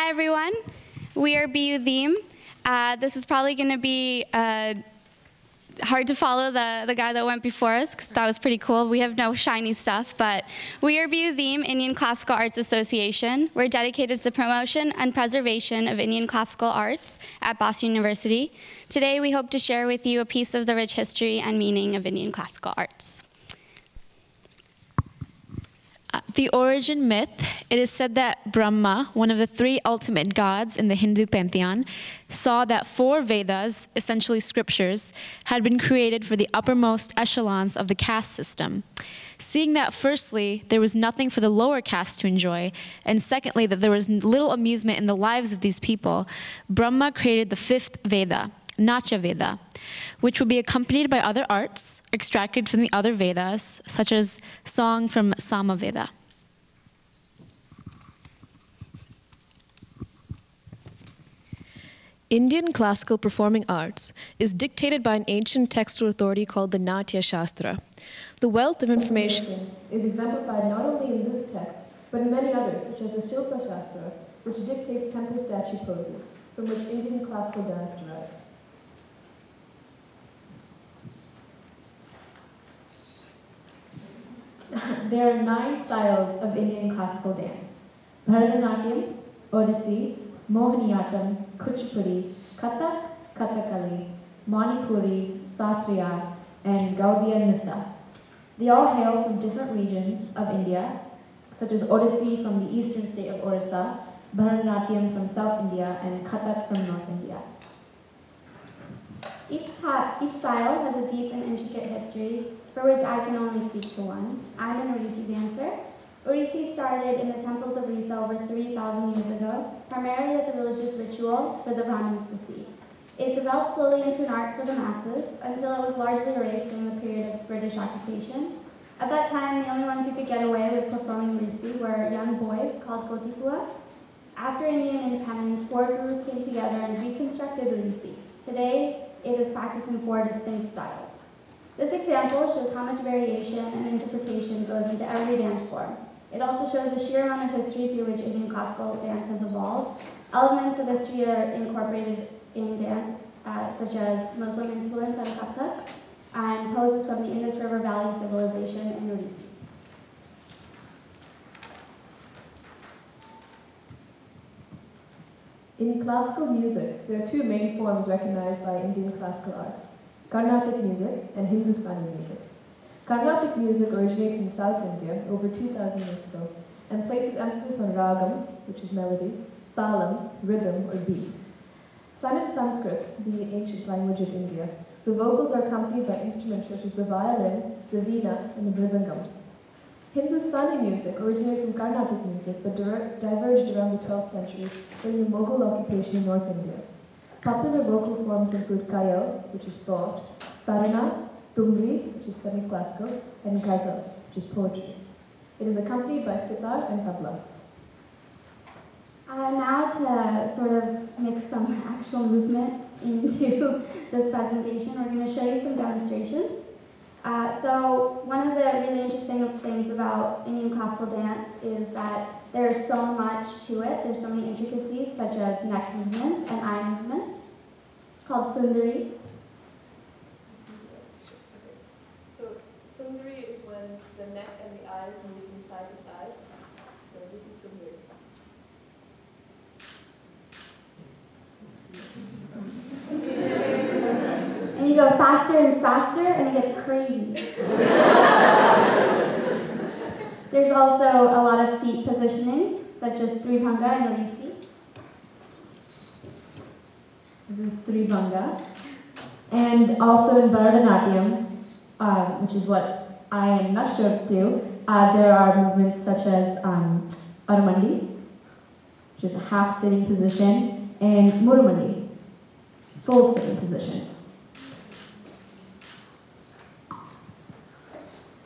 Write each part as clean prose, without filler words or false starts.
Hi, everyone. We are DHEEM. This is probably going to be hard to follow the guy that went before us, because that was pretty cool. We have no shiny stuff, but we are DHEEM, Indian Classical Arts Association. We're dedicated to the promotion and preservation of Indian classical arts at Boston University. Today, we hope to share with you a piece of the rich history and meaning of Indian classical arts. The origin myth. It is said that Brahma, one of the three ultimate gods in the Hindu pantheon, saw that 4 Vedas, essentially scriptures, had been created for the uppermost echelons of the caste system. Seeing that, firstly, there was nothing for the lower caste to enjoy, and secondly, that there was little amusement in the lives of these people, Brahma created the 5th Veda, Natya Veda, which would be accompanied by other arts extracted from the other Vedas, such as song from Sama Veda. Indian classical performing arts is dictated by an ancient textual authority called the Natya Shastra. The wealth of information is exemplified not only in this text, but in many others, such as the Shilpa Shastra, which dictates temple statue poses, from which Indian classical dance derives. There are 9 styles of Indian classical dance: Bharatanatyam, Odissi, Mohiniyattam, Kuchipudi, Kathak, Kathakali, Manipuri, Satriya, and Gaudiya Nritta. They all hail from different regions of India, such as Odissi from the eastern state of Orissa, Bharatanatyam from South India, and Kathak from North India. Each style has a deep and intricate history, for which I can only speak to one. I'm an Odissi dancer. Odissi started in the temples of Orissa over 3,000 years ago, primarily as a religious ritual for the Brahmins to see. It developed slowly into an art for the masses, until it was largely erased during the period of British occupation. At that time, the only ones who could get away with performing Odissi were young boys called Kotipua. After Indian independence, 4 gurus came together and reconstructed Odissi. Today, it is practiced in 4 distinct styles. This example shows how much variation and interpretation goes into every dance form. It also shows the sheer amount of history through which Indian classical dance has evolved. Elements of history are incorporated in dance, such as Muslim influence on Kathak, and poses from the Indus River Valley civilization in Odissi. In classical music, there are 2 main forms recognized by Indian classical arts: Carnatic music and Hindustani music. Carnatic music originates in South India over 2,000 years ago and places emphasis on ragam, which is melody, talam, rhythm or beat. Sung in Sanskrit, the ancient language of India, the vocals are accompanied by instruments such as the violin, the veena, and the mridangam. Hindustani music originated from Carnatic music but diverged around the 12th century during the Mughal occupation in North India. Popular vocal forms include Kayal, which is thought, Tarana, Tumri, which is semi-classical, and Ghazal, which is poetry. It is accompanied by sitar and tabla. Now to sort of mix some actual movement into this presentation, we're going to show you some demonstrations. So one of the really interesting things about Indian classical dance is that there's so much to it. There's so many intricacies, such as neck movements and eye movements, called Sundari. So Sundari is when the neck and the eyes move from side to side. So this is Sundari. And you go faster and faster, and it gets crazy. There's also a lot of feet positionings, such as Tribhanga and Odissi. This is Tribhanga. And also in Bharatanatyam, which is what I am not sure do, there are movements such as Aramandi, which is a half sitting position, and Murumandi, full sitting position.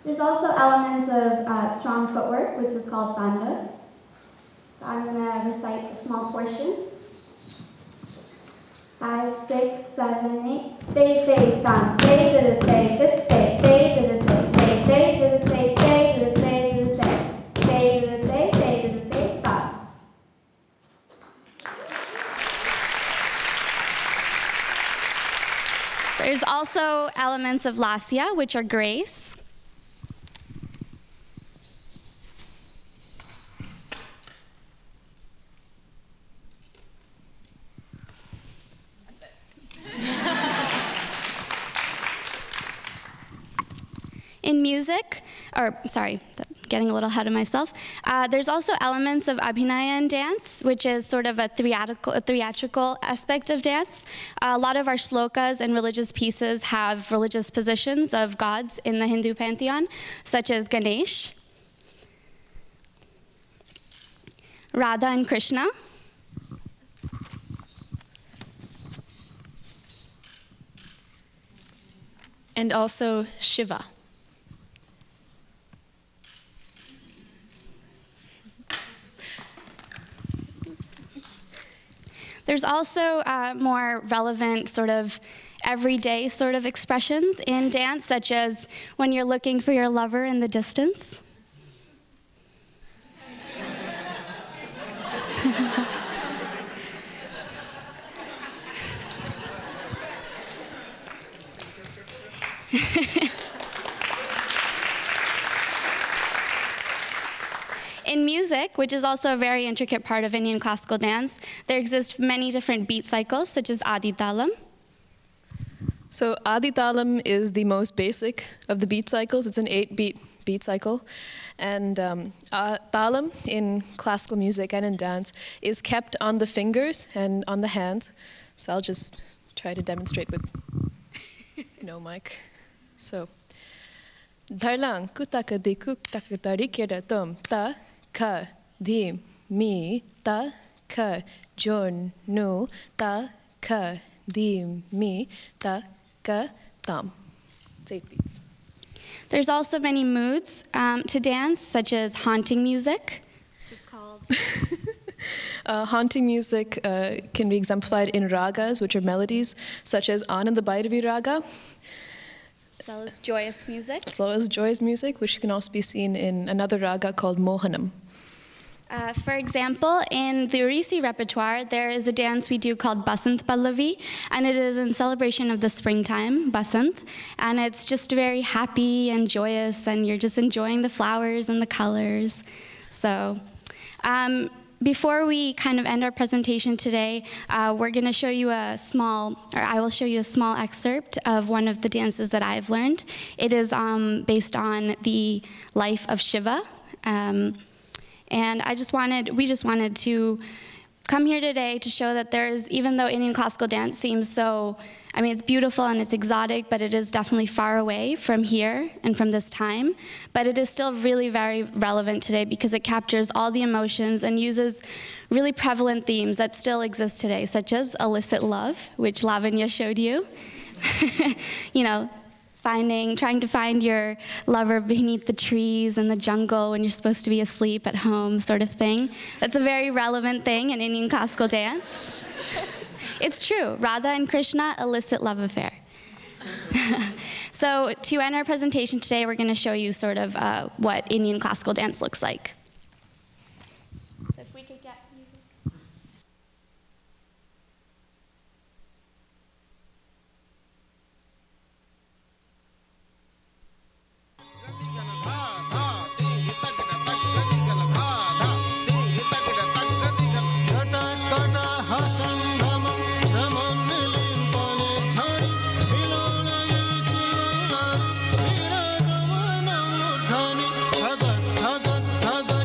There's also elements of strong footwork, which is called Tanda. So I'm going to recite a small portion. 5, 6, 7, 8. They, tan. They, they, they, they, they, they, they, they, they, they, they, they, they, they, they, they, they, they, they, they, elements of lasya, which are grace. In music, getting a little ahead of myself, there's also elements of abhinaya in dance, which is sort of a theatrical aspect of dance. A lot of our shlokas and religious pieces have religious positions of gods in the Hindu pantheon, such as Ganesh, Radha and Krishna, and also Shiva. There's also more relevant sort of everyday sort of expressions in dance, such as when you're looking for your lover in the distance. In music, which is also a very intricate part of Indian classical dance, there exist many different beat cycles, such as Adi Talam. So Adi Talam is the most basic of the beat cycles. It's an 8-beat cycle. And Talam in classical music and in dance is kept on the fingers and on the hands. So I'll just try to demonstrate with no mic. So, Dharlang kutaka di kuk taka tarikira tum ta ka di mi ta ka jon nu ta ka di mi ta ka tam. It's 8 beats. There's also many moods to dance, such as haunting music, which is called. Haunting music can be exemplified in ragas, which are melodies, such as Ananda Bhairavi raga. As well as joyous music. As well as joyous music, which can also be seen in another raga called Mohanam. For example, in the Orisi repertoire, there is a dance we do called Basant Pallavi, and it is in celebration of the springtime, Basant, and it's just very happy and joyous, and you're just enjoying the flowers and the colors. So, before we kind of end our presentation today, we're going to show you a small, or I will show you a small excerpt of one of the dances that I've learned. It is based on the life of Shiva. And we just wanted to come here today to show that there's, even though Indian classical dance seems so, I mean, it's beautiful and it's exotic, but it is definitely far away from here and from this time. But it is still really very relevant today because it captures all the emotions and uses really prevalent themes that still exist today, such as illicit love, which Lavanya showed you. You know, trying to find your lover beneath the trees in the jungle when you're supposed to be asleep at home, sort of thing. That's a very relevant thing in Indian classical dance. It's true. Radha and Krishna, illicit love affair. So to end our presentation today, we're going to show you sort of what Indian classical dance looks like. So if we could get music. Dhada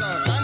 Rasa.